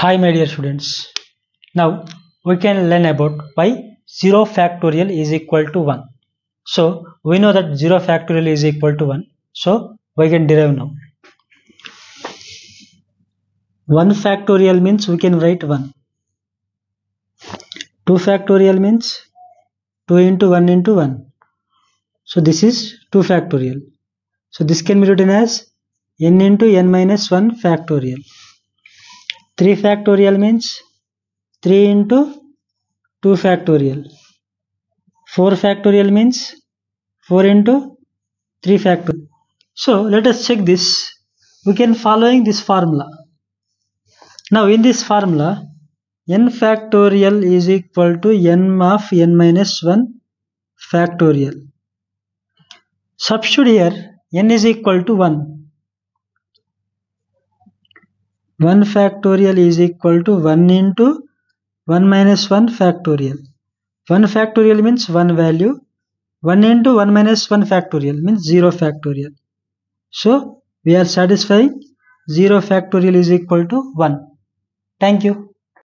Hi my dear students. Now we can learn about why 0 factorial is equal to 1. So we know that 0 factorial is equal to 1. So we can derive now. 1 factorial means we can write 1. 2 factorial means 2 into 1 into 1. So this is 2 factorial. So this can be written as n into n minus 1 factorial. 3 factorial means 3 into 2 factorial. 4 factorial means 4 into 3 factorial. So let us check this. We can following this formula. Now in this formula, n factorial is equal to n of n minus 1 factorial. Substitute here n is equal to 1. 1 factorial is equal to 1 into 1 minus 1 factorial. 1 factorial means 1 value. 1 into 1 minus 1 factorial means 0 factorial. So we are satisfying 0 factorial is equal to 1. Thank you.